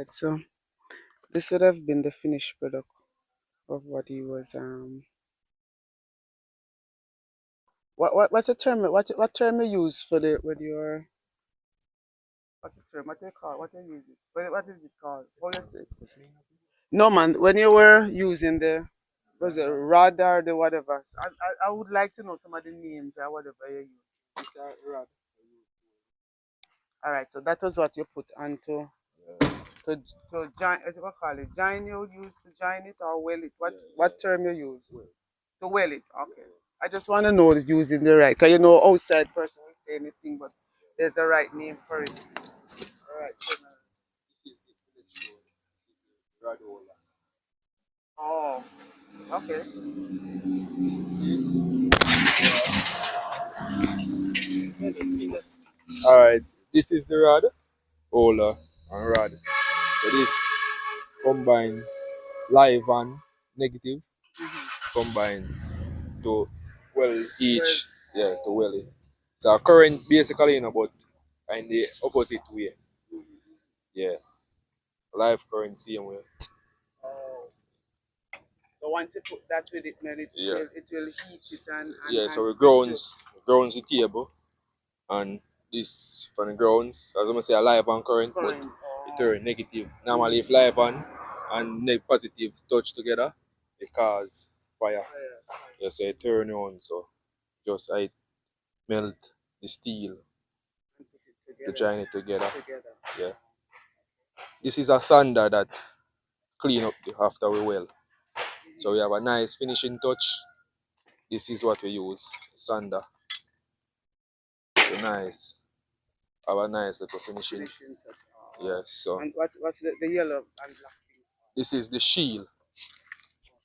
Alright, so this would have been the finished product of what he was what's the term what term you use for the with your what's the term? What do you call what do you use it? What is it called? What is it? No man, when you were using the was it rod or the whatever? I would like to know some of the names or whatever you use. It's a rod. Alright, so that was what you put onto to join what call it? Join you use to join it or weld it? What term you use? To weld it, okay. I just want to know that using the right, because you know outside person will say anything, but there's a right name for it. Alright, so oh, okay. Alright, this is the rod, holder, and rod. So this combine live and negative combine to each, to weld it. So current basically but in the opposite way. Yeah. Live current same way. Oh, so once you put that with it, then it will heat it Yeah, and so it stick to grounds the table and this from the grounds, as I say, a live and current, but current. it Oh, turn negative. Normally if live and positive touch together, it cause fire. fire, Yeah, so it turn on, so just I melt the steel and put it to together. join it together. Together. Yeah. This is a sander that clean up after we weld. So we have a nice finishing touch. This is what we use, sander. So nice. Have a nice little finishing. Finishing touch. Oh. Yeah, so And what's the yellow and black thing? this is the shield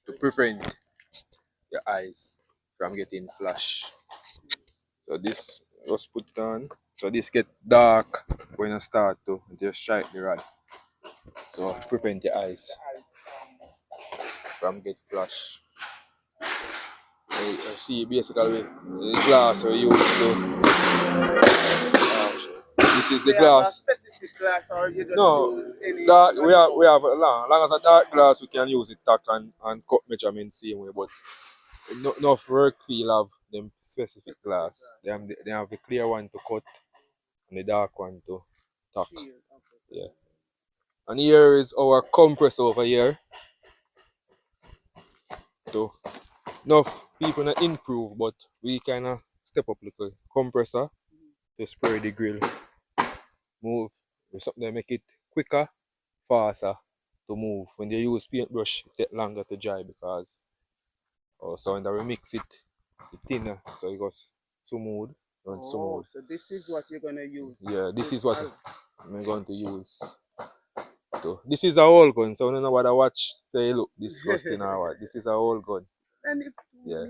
to prevent your eyes from getting flash. So this was put on. So this get dark when you start to just strike the rod. So to prevent your eyes The eyes from get flash. You see basically the glass we use this is the they have a glass. specific glass or you just No, use any dark, we anyhow? have long as a dark glass we can use it tack and cut measurement same way, but enough work feel have them specific glass. They have the clear one to cut and the dark one to tack. Shield. Okay. Yeah. And here is our compressor over here. So enough people not improve, but we kinda step up little compressor to spray the grill. Move with something that make it quicker, faster to move. When they use paintbrush, it take longer to dry because also when we mix it, it thinner, so it goes smooth and Oh, smooth. so this is what you're gonna use. Yeah, this is what I'm going to use. So this is a whole gun, so I don't know what I watch say look disgusting or what. This is a whole gun. And if Yeah.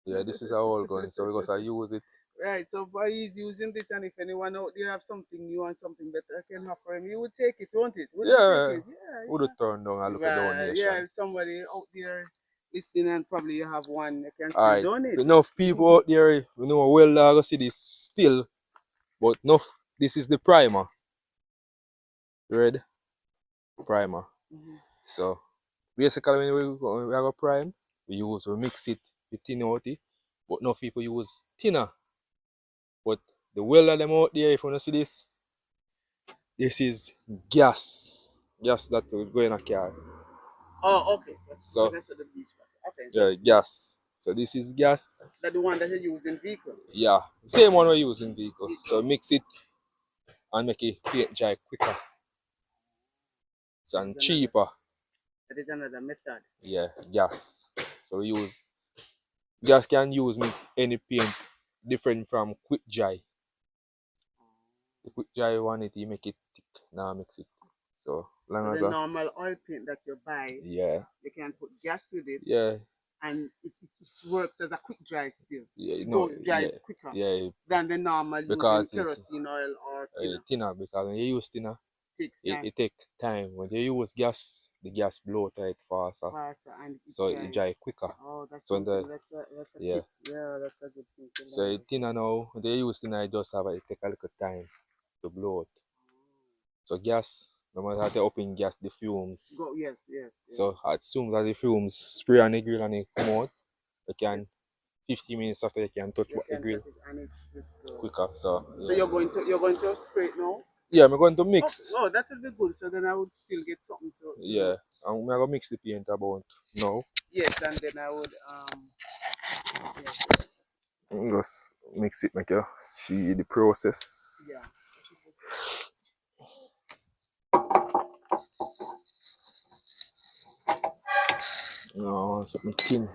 Yeah, this is a whole gun, so we're gonna use it. right, so boy he's using this, and if anyone out there have something new and something better I can offer him, he would take it, won't it? Would he Yeah, take it? Yeah, would have turned down and look at right. Yeah, donation. if somebody out there listening and probably you have one, you can still Alright, donate. so enough people out there, we know well I go see this still, but enough this is the primer. You ready? Primer. So basically when we have a prime, we mix it with thin out it, but enough people use thinner. But the well of them out there, if you wanna see this is gas. Gas that will go in a car. Oh, okay. So So that's the beach. Okay, so yeah, gas. So this is gas. that's the one that you use in vehicle. Yeah. Same one we use in vehicle. So mix it and make it paint dry quicker. And cheaper. That is another method. Yeah, gas. So we use gas can use mix any paint different from quick dry. The quick dry one you make it thick. Now mix it. So long So as the normal oil paint that you buy, yeah. you can put gas with it. Yeah. And it works as a quick dry still. Yeah, It no, goes dries quicker than the normal because using kerosene oil or thinner. thinner because when you use thinner, Takes time. it takes time. When you use gas, the gas blow tight faster, And so it dry quicker. Oh, that's So something. That's a yeah, tip. Yeah, that's a good thing to so learn. thinner now. When you use thinner, it just have it take a little time to blow it. So gas, no matter how open gas, the fumes. Go. Yes. Yes. Yes. So as soon as the fumes spray on the grill and it come out, you can Yes. 50 minutes after you can touch You the can grill touch it and it's good. quicker. So So yeah. you're going to spray it now? Yeah, I'm going to Oh, mix. oh, that will be good. So then I would still get something to Yeah. I'm gonna mix the paint about now. yes, and then I would yes, Just mix it make you see the yeah. process. No, something thin.